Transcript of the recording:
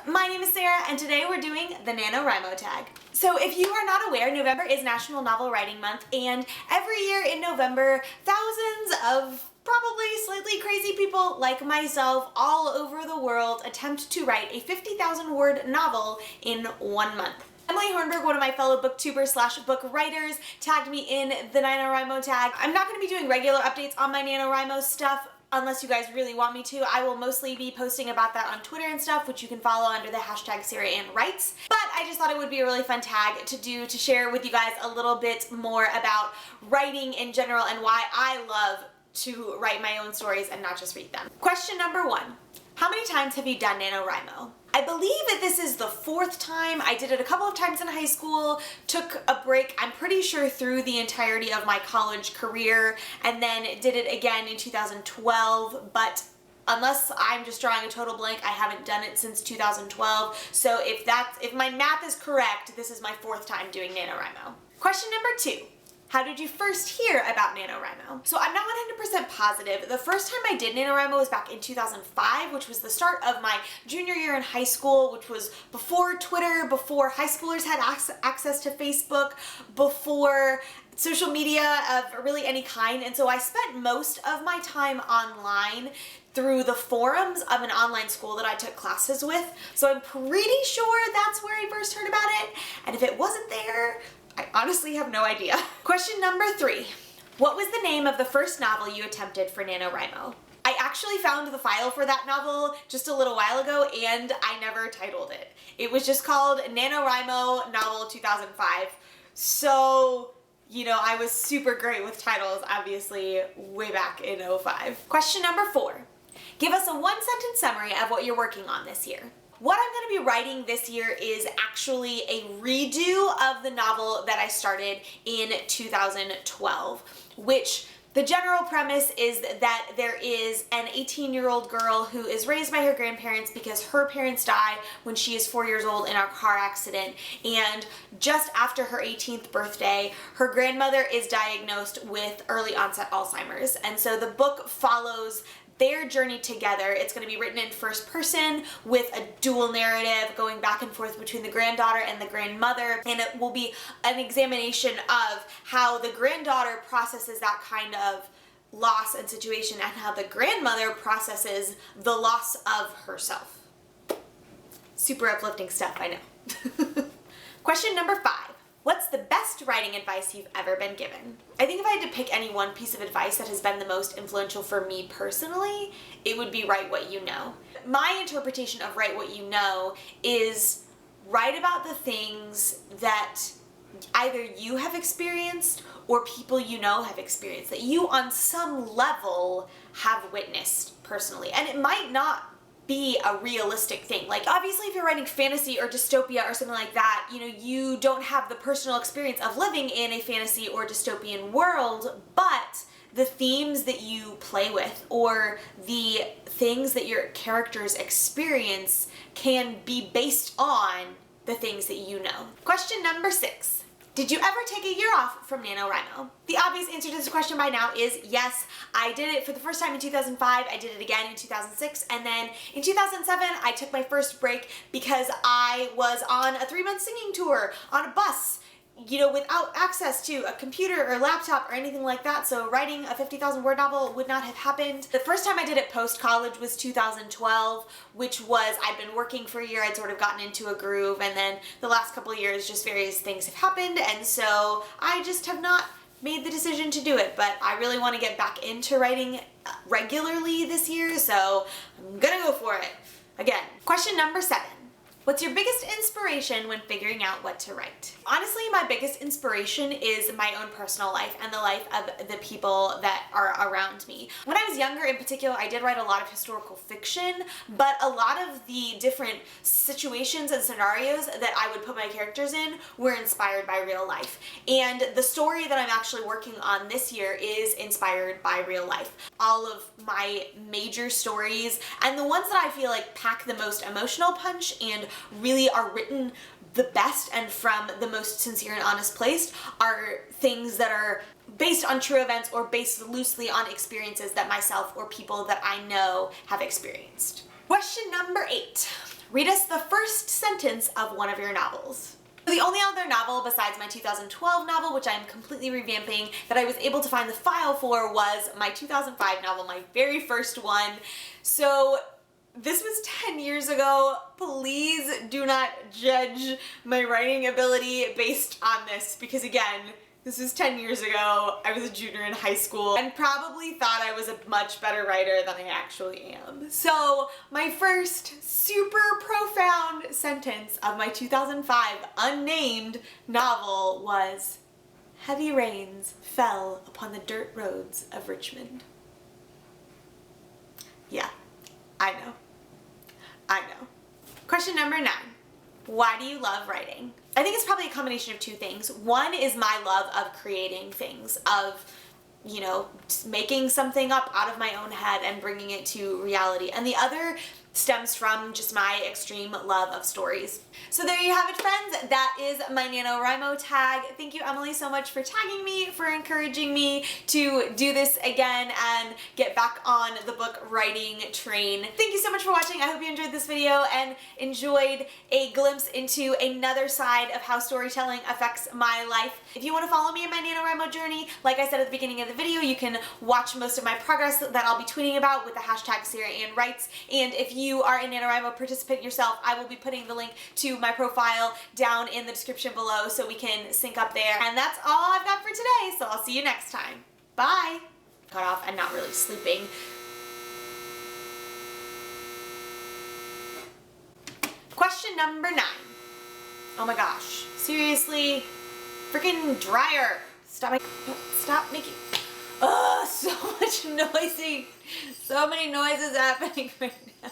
My name is Sarah, and today we're doing the NaNoWriMo tag. So if you are not aware, November is National Novel Writing Month, and every year in November, thousands of probably slightly crazy people like myself all over the world attempt to write a 50,000 word novel in 1 month. Emily Hornburg, one of my fellow booktubers slash book writers, tagged me in the NaNoWriMo tag. I'm not going to be doing regular updates on my NaNoWriMo stuff unless you guys really want me to. I will mostly be posting about that on Twitter and stuff, which you can follow under the hashtag SarahAnnWrites. But I just thought it would be a really fun tag to share with you guys a little bit more about writing in general and why I love to write my own stories and not just read them. Question number 1. How many times have you done NaNoWriMo? I believe that this is the 4th time. I did it a couple of times in high school, took a break, I'm pretty sure through the entirety of my college career, and then did it again in 2012, but unless I'm just drawing a total blank, I haven't done it since 2012. So if my math is correct, this is my 4th time doing NaNoWriMo. Question number 2. How did you first hear about NaNoWriMo? So I'm not 100% positive. The first time I did NaNoWriMo was back in 2005, which was the start of my junior year in high school, which was before Twitter, before high schoolers had access to Facebook, before social media of really any kind. And so I spent most of my time online through the forums of an online school that I took classes with. So I'm pretty sure that's where I first heard about it. And if it wasn't there, I honestly have no idea. Question number 3. What was the name of the first novel you attempted for NaNoWriMo? I actually found the file for that novel just a little while ago and I never titled it. It was just called NaNoWriMo Novel 2005. So, you know, I was super great with titles, obviously, way back in 2005. Question number 4. Give us a 1-sentence summary of what you're working on this year. What I'm going to be writing this year is actually a redo of the novel that I started in 2012, which the general premise is that there is an 18-year-old girl who is raised by her grandparents because her parents die when she is 4 years old in a car accident, and just after her 18th birthday, her grandmother is diagnosed with early onset Alzheimer's, and so the book follows their journey together. It's going to be written in first person with a dual narrative going back and forth between the granddaughter and the grandmother, and it will be an examination of how the granddaughter processes that kind of loss and situation and how the grandmother processes the loss of herself. Super uplifting stuff, I know. Question number 5. What's the best writing advice you've ever been given? I think if I had to pick any one piece of advice that has been the most influential for me personally, it would be write what you know. My interpretation of write what you know is write about the things that either you have experienced or people you know have experienced, that you on some level have witnessed personally. And it might not be a realistic thing. Like, obviously if you're writing fantasy or dystopia or something like that, you know, you don't have the personal experience of living in a fantasy or dystopian world, but the themes that you play with or the things that your characters experience can be based on the things that you know. Question number 6. Did you ever take a year off from NaNoWriMo? The obvious answer to this question by now is yes. I did it for the first time in 2005, I did it again in 2006, and then in 2007 I took my first break because I was on a 3-month singing tour on a bus, you know, without access to a computer or laptop or anything like that, so writing a 50,000 word novel would not have happened. The first time I did it post-college was 2012, which was, I'd been working for a year, I'd sort of gotten into a groove, and then the last couple of years just various things have happened, and so I just have not made the decision to do it, but I really want to get back into writing regularly this year, so I'm gonna go for it. Again. Question number 7. What's your biggest inspiration when figuring out what to write? Honestly, my biggest inspiration is my own personal life and the life of the people that are around me. When I was younger in particular, I did write a lot of historical fiction, but a lot of the different situations and scenarios that I would put my characters in were inspired by real life. And the story that I'm actually working on this year is inspired by real life. All of my major stories and the ones that I feel like pack the most emotional punch and really are written the best and from the most sincere and honest place are things that are based on true events or based loosely on experiences that myself or people that I know have experienced. Question number 8. read us the first sentence of one of your novels. The only other novel besides my 2012 novel, which I am completely revamping, that I was able to find the file for was my 2005 novel, my very first one. So this was 10 years ago. Please do not judge my writing ability based on this, because again, this was 10 years ago. I was a junior in high school and probably thought I was a much better writer than I actually am. So my first super profound sentence of my 2005 unnamed novel was, "Heavy rains fell upon the dirt roads of Richmond." Yeah, I know. I know. Question number 9. Why do you love writing? I think it's probably a combination of two things. One is my love of creating things, of, you know, making something up out of my own head and bringing it to reality. And the other stems from just my extreme love of stories. So there you have it, friends. That is my NaNoWriMo tag. Thank you, Emily, so much for tagging me, for encouraging me to do this again and get back on the book writing train. Thank you so much for watching. I hope you enjoyed this video and enjoyed a glimpse into another side of how storytelling affects my life. If you want to follow me in my NaNoWriMo journey, like I said at the beginning of the video, you can watch most of my progress that I'll be tweeting about with the hashtag SarahAnnWrites. And if you are a NaNoWriMo participant yourself, I will be putting the link to my profile down in the description below so we can sync up there. And that's all I've got for today, so I'll see you next time. Bye! Cut off and not really sleeping. Question number 9. Oh my gosh. Seriously? Freaking dryer. Stop making, so much noisy. So many noises happening right now.